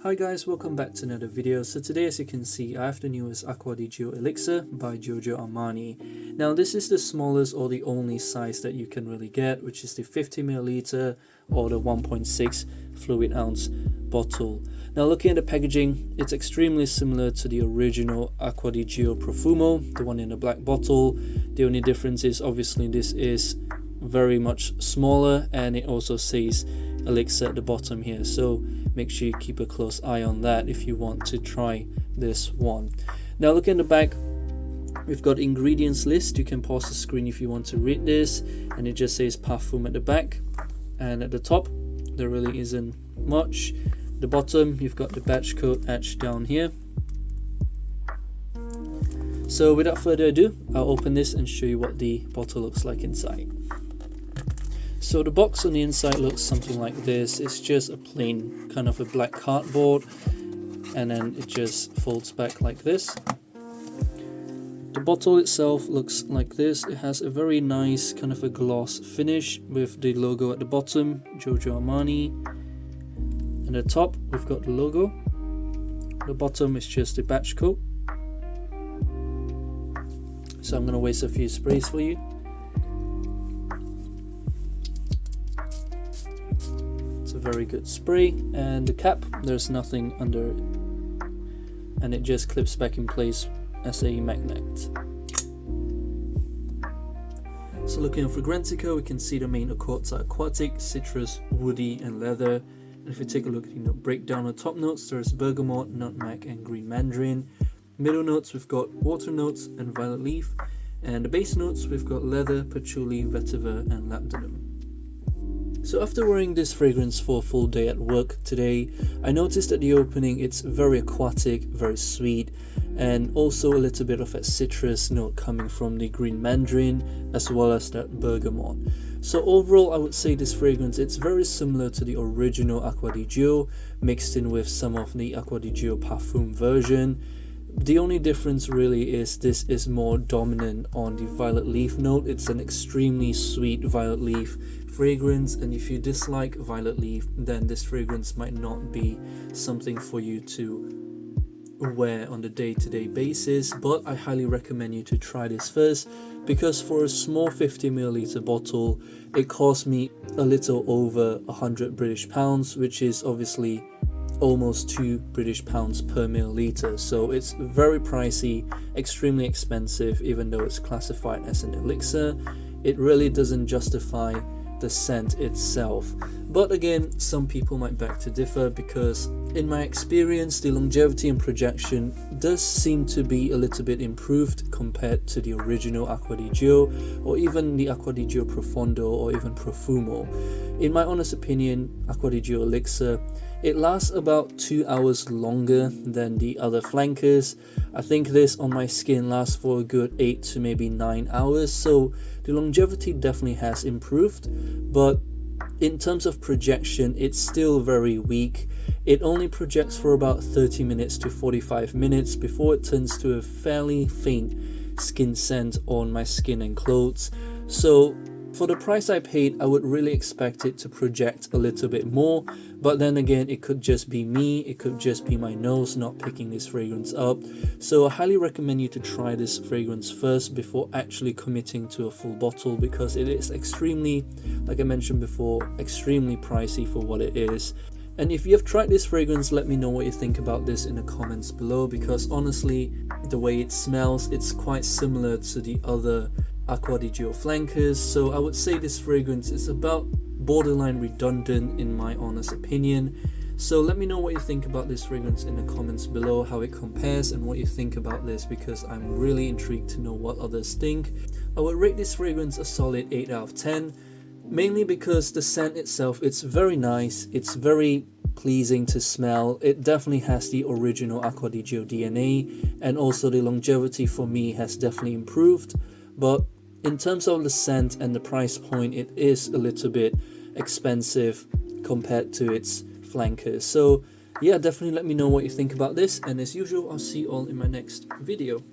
Hi guys, welcome back to another video. So today, as you can see, I have the newest Aqua Di Gio Elixir by Giorgio Armani. Now this is the smallest or the only size that you can really get, which is the 50ml or the 1.6 fluid ounce bottle. Now looking at the packaging, it's extremely similar to the original Aqua Di Gio Profumo, the one in the black bottle. The only difference is obviously this is very much smaller, and it also says Elixir at the bottom here, so make sure you keep a close eye on that if you want to try this one. Now look in the back, we've got ingredients list. You can pause the screen if you want to read this, and it just says Parfum at the back, and at the top there really isn't much. The bottom, you've got the batch code etched down here. So without further ado, I'll open this and show you what the bottle looks like inside. So the box on the inside looks something like this. It's just a plain kind of a black cardboard, and then it just folds back like this. The bottle itself looks like this. It has a very nice kind of a gloss finish with the logo at the bottom, Giorgio Armani. And at the top we've got the logo. The bottom is just the batch code. So I'm going to waste a few sprays for you. Very good spray, and the cap, there's nothing under it, and it just clips back in place as a magnet. So looking at Fragrantica, we can see the main accords are aquatic, citrus, woody and leather. And if you take a look at the breakdown of top notes, there's bergamot, nutmeg and green mandarin. Middle notes, we've got water notes and violet leaf, and the base notes, we've got leather, patchouli, vetiver and labdanum. So after wearing this fragrance for a full day at work today, I noticed at the opening it's very aquatic, very sweet, and also a little bit of a citrus note coming from the green mandarin as well as that bergamot. So overall, I would say this fragrance, it's very similar to the original Aqua Di Gio, mixed in with some of the Aqua Di Gio Parfum version. The only difference really is this is more dominant on the violet leaf note. It's an extremely sweet violet leaf fragrance, and if you dislike violet leaf, then this fragrance might not be something for you to wear on the day-to-day basis. But I highly recommend you to try this first, because for a small 50ml bottle, it cost me a little over 100 British pounds, which is obviously almost 2 British pounds per milliliter. So it's very pricey, extremely expensive. Even though it's classified as an elixir, it really doesn't justify the scent itself. But again, some people might beg to differ, because in my experience, the longevity and projection does seem to be a little bit improved compared to the original Aqua Di Gio, or even the Aqua Di Gio Profondo, or even Profumo. In my honest opinion, Aqua Di Gio Elixir, it lasts about 2 hours longer than the other flankers. I think this on my skin lasts for a good 8 to maybe 9 hours, so the longevity definitely has improved. But in terms of projection, it's still very weak. It only projects for about 30 minutes to 45 minutes before it turns to a fairly faint skin scent on my skin and clothes. So for the price I paid, I would really expect it to project a little bit more. But then again, it could just be me, it could just be my nose not picking this fragrance up. So I highly recommend you to try this fragrance first before actually committing to a full bottle, because it is extremely, like I mentioned before, extremely pricey for what it is. And if you have tried this fragrance, let me know what you think about this in the comments below, because honestly, the way it smells, it's quite similar to the other Aqua Di Gio flankers. So I would say this fragrance is about borderline redundant in my honest opinion. So let me know what you think about this fragrance in the comments below, how it compares and what you think about this, because I'm really intrigued to know what others think. I would rate this fragrance a solid 8 out of 10, mainly because the scent itself, it's very nice, it's very pleasing to smell. It definitely has the original Aqua Di Gio DNA, and also the longevity for me has definitely improved. But in terms of the scent and the price point, it is a little bit expensive compared to its flankers. So yeah, definitely let me know what you think about this, and as usual, I'll see you all in my next video.